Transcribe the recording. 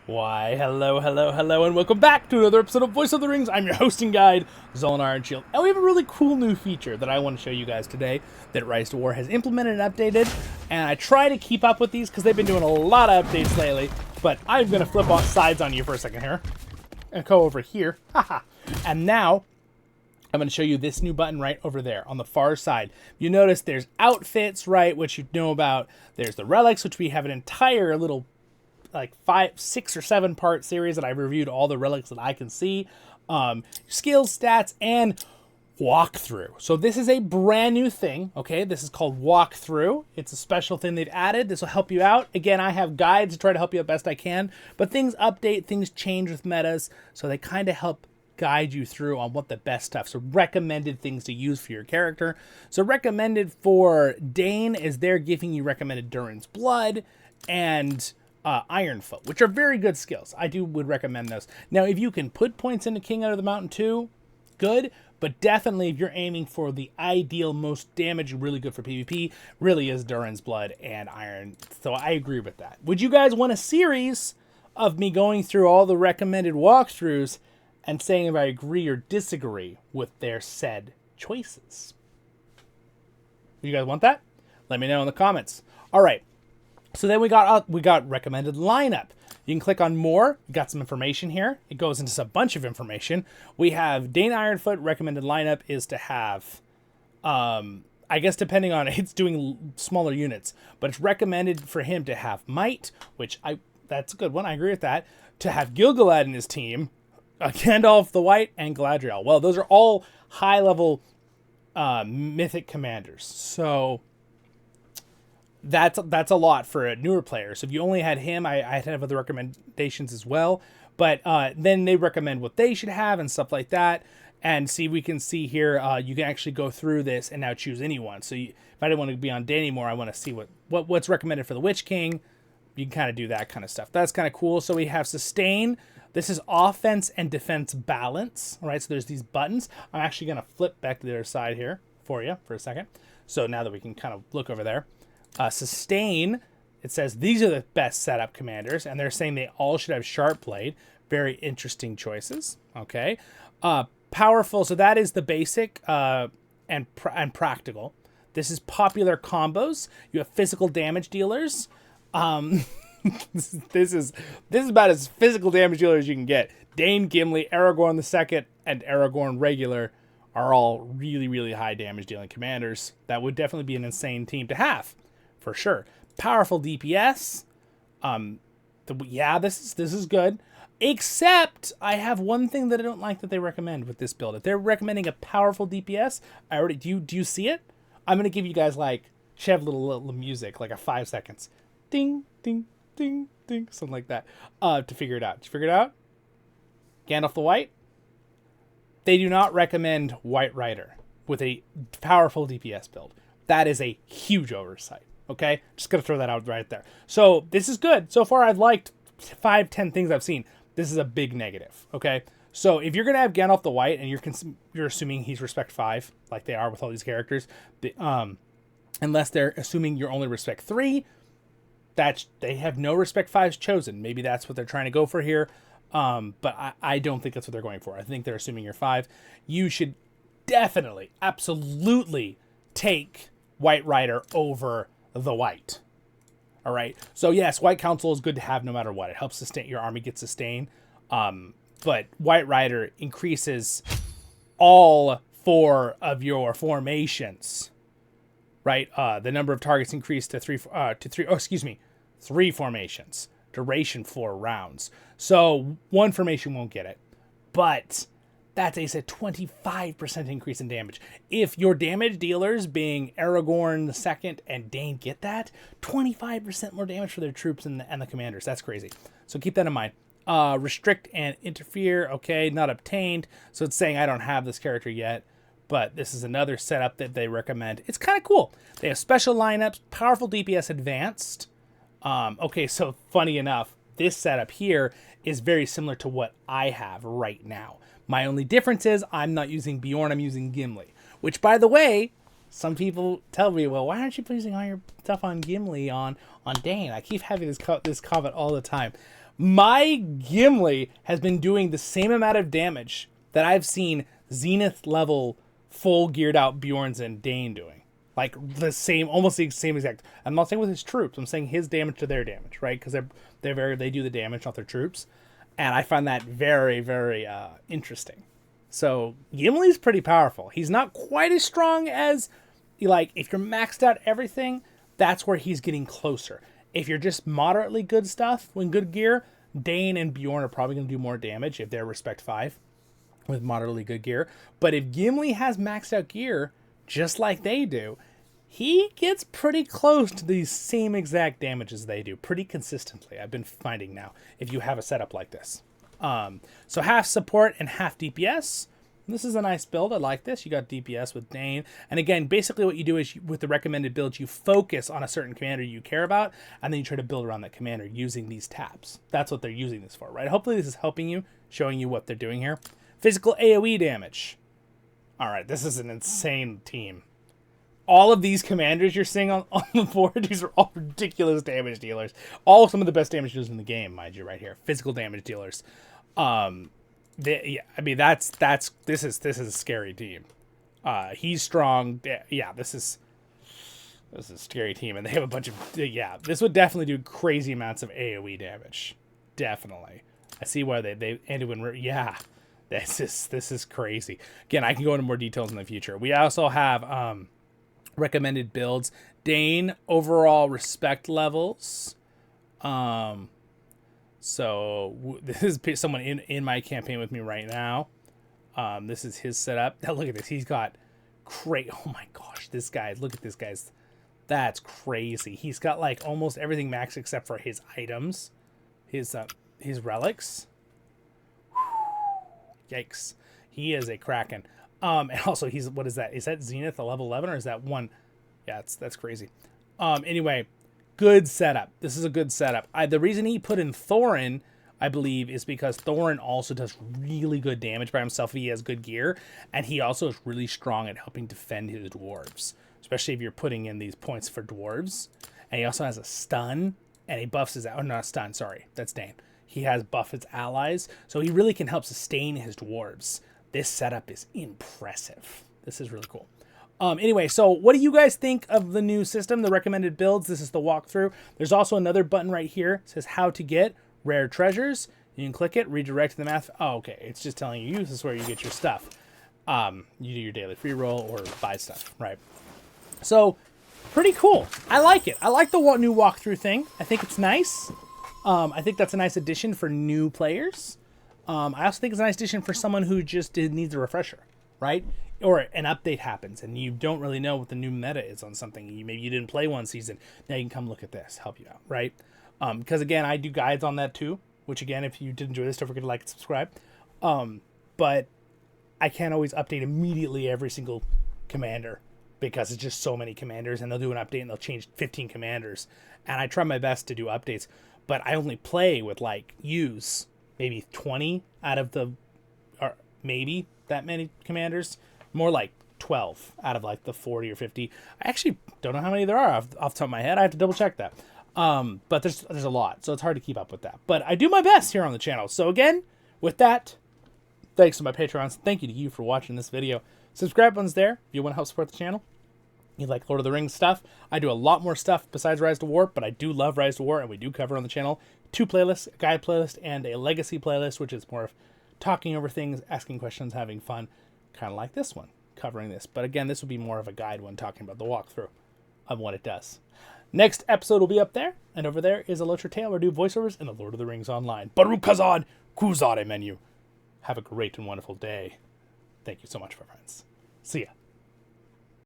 Why, hello, hello, hello, and welcome back to another episode of Voice of the Rings. I'm your hosting guide, Zollin Ironshield, and we have a really cool new feature that I want to show you guys today that RiseToWar has implemented and updated, and I try to keep up with these because they've been doing a lot of updates lately, but I'm going to flip off sides on you for a second here, and go over here, haha, and now I'm going to show you this new button right over there on the far side. You notice there's outfits, right, which you know about. There's the relics, which we have an entire little like 5, 6 or 7 part series that I reviewed all the relics that I can see, skills, stats, and walkthrough. So this is a brand new thing. Okay, this is called walkthrough. It's a special thing they've added. This will help you out. Again, I have guides to try to help you out best I can, but things update, things change with metas, so they kind of help guide you through on what the best stuff. So recommended things to use for your character. So recommended for Dane is they're giving you recommended Durin's Blood and Ironfoot, which are very good skills. I would recommend those. Now, if you can put points into King Out of the Mountain too, good. But definitely, if you're aiming for the ideal, most damage, really good for PvP, really is Durin's Blood and Iron. So I agree with that. Would you guys want a series of me going through all the recommended walkthroughs and saying if I agree or disagree with their said choices? You guys want that? Let me know in the comments. All right. So then we got recommended lineup. You can click on more. We got some information here. It goes into a bunch of information. We have Dane Ironfoot recommended lineup is to have, I guess depending on it's doing smaller units, but it's recommended for him to have Might, which that's a good one. I agree with that. To have Gilgalad in his team, Gandalf the White, and Galadriel. Well, those are all high level mythic commanders. So that's a lot for a newer player. So if you only had him, I'd have other recommendations as well. But then they recommend what they should have and stuff like that. And see, we can see here, you can actually go through this and now choose anyone. So if I didn't want to be on Dane anymore, I want to see what's recommended for the Witch King. You can kind of do that kind of stuff. That's kind of cool. So we have Sustain. This is offense and defense balance. All right, so there's these buttons. I'm actually going to flip back to the other side here for you for a second. So now that we can kind of look over there. Sustain, it says these are the best setup commanders, and they're saying they all should have Sharp Blade. Very interesting choices. Okay. Powerful, so that is the basic and practical. This is popular combos. You have physical damage dealers. This is about as physical damage dealer as you can get. Dane, Gimli, Aragorn the Second, and Aragorn Regular are all really, really high damage dealing commanders. That would definitely be an insane team to have. For sure. Powerful DPS. This is good. Except I have one thing that I don't like that they recommend with this build. If they're recommending a powerful DPS, do you see it? I'm gonna give you guys should have little music, like a 5 seconds. Ding, ding, ding, ding, something like that. To figure it out. Did you figure it out? Gandalf the White. They do not recommend White Rider with a powerful DPS build. That is a huge oversight. Okay, just gonna throw that out right there. So this is good. So far, I've liked 5-10 things I've seen. This is a big negative. Okay, so if you're gonna have Gandalf the White and you're assuming he's respect 5, like they are with all these characters, unless they're assuming you're only respect 3, they have no respect 5s chosen. Maybe that's what they're trying to go for here. But I don't think that's what they're going for. I think they're assuming you're 5. You should definitely, absolutely take White Rider over the White. All right. So yes, White Council is good to have no matter what. It helps sustain your army get sustain. But White Rider increases all 4 of your formations. Right. The number of targets increased to 3. 3 formations. Duration 4 rounds. So 1 formation won't get it, but that's a 25% increase in damage. If your damage dealers, being Aragorn the Second and Dane, get that, 25% more damage for their troops and the commanders. That's crazy. So keep that in mind. Restrict and interfere. Okay, not obtained. So it's saying I don't have this character yet, but this is another setup that they recommend. It's kind of cool. They have special lineups, powerful DPS advanced. Okay, so funny enough, this setup here is very similar to what I have right now. My only difference is I'm not using Bjorn, I'm using Gimli. Which, by the way, some people tell me, well, why aren't you using all your stuff on Gimli on Dane? I keep having this comment all the time. My Gimli has been doing the same amount of damage that I've seen Zenith level full geared out Bjorns and Dane doing. Like the same, almost the same exact. I'm not saying with his troops. I'm saying his damage to their damage, right? Because they do the damage, not their troops, and I find that very, very interesting. So Gimli's pretty powerful. He's not quite as strong as, like, if you're maxed out everything, that's where he's getting closer. If you're just moderately good stuff, when good gear, Dane and Bjorn are probably going to do more damage if they're respect 5 with moderately good gear. But if Gimli has maxed out gear, just like they do, he gets pretty close to the same exact damage as they do, pretty consistently, I've been finding now, if you have a setup like this. So half support and half DPS. This is a nice build. I like this. You got DPS with Dane. And again, basically what you do is, with the recommended builds, you focus on a certain commander you care about, and then you try to build around that commander using these tabs. That's what they're using this for, right? Hopefully this is helping you, showing you what they're doing here. Physical AoE damage. All right, this is an insane team. All of these commanders you're seeing on the board, these are all ridiculous damage dealers. All some of the best damage dealers in the game, mind you, right here. Physical damage dealers. Yeah, I mean, this is a scary team. He's strong. Yeah, this is a scary team, and they have a bunch of, yeah, this would definitely do crazy amounts of AoE damage. Definitely. I see why they ended when, yeah, this is crazy. Again, I can go into more details in the future. We also have recommended builds. Dane overall respect levels. So this is someone in my campaign with me right now. This is his setup. Now look at this. He's got great. Oh my gosh, this guy. Look at this guy's. That's crazy. He's got like almost everything maxed except for his items, his relics. Yikes. He is a kraken. And also he's, what is that? Is that Zenith a level 11 or is that one? Yeah, that's crazy. Anyway, good setup. This is a good setup. The reason he put in Thorin, I believe, is because Thorin also does really good damage by himself if he has good gear, and he also is really strong at helping defend his dwarves, especially if you're putting in these points for dwarves. And he also has a stun, and he buffs his, oh, not a stun, sorry, that's Dane. He has buff his allies, so he really can help sustain his dwarves. This setup is impressive. This is really cool. Anyway, so what do you guys think of the new system, the recommended builds? This is the walkthrough. There's also another button right here. It says how to get rare treasures. You can click it, redirect to the math. Oh, okay. It's just telling you this is where you get your stuff. You do your daily free roll or buy stuff, right? So, pretty cool. I like it. I like the new walkthrough thing. I think it's nice. I think that's a nice addition for new players. I also think it's a nice addition for someone who just needs a refresher, right? Or an update happens and you don't really know what the new meta is on something. Maybe you didn't play one season. Now you can come look at this, help you out, right? Because again, I do guides on that too, which again, if you did enjoy this, don't forget to like and subscribe. But I can't always update immediately every single commander because it's just so many commanders, and they'll do an update and they'll change 15 commanders. And I try my best to do updates, but I only play with use maybe 20 out of the, or maybe that many commanders. More like 12 out of like the 40 or 50. I actually don't know how many there are off the top of my head. I have to double check that. But there's a lot, so it's hard to keep up with that. But I do my best here on the channel. So again, with that, thanks to my Patrons. Thank you to you for watching this video. Subscribe button's there if you want to help support the channel. You like Lord of the Rings stuff. I do a lot more stuff besides RiseToWar, but I do love RiseToWar, and we do cover on the channel 2 playlists, a guide playlist, and a legacy playlist, which is more of talking over things, asking questions, having fun. Kind of like this one, covering this. But again, this will be more of a guide one, talking about the walkthrough of what it does. Next episode will be up there, and over there is a LOTR tale or do voiceovers in the Lord of the Rings Online. Baruch Kazan, Kuzare menu. Have a great and wonderful day. Thank you so much, my friends. See ya.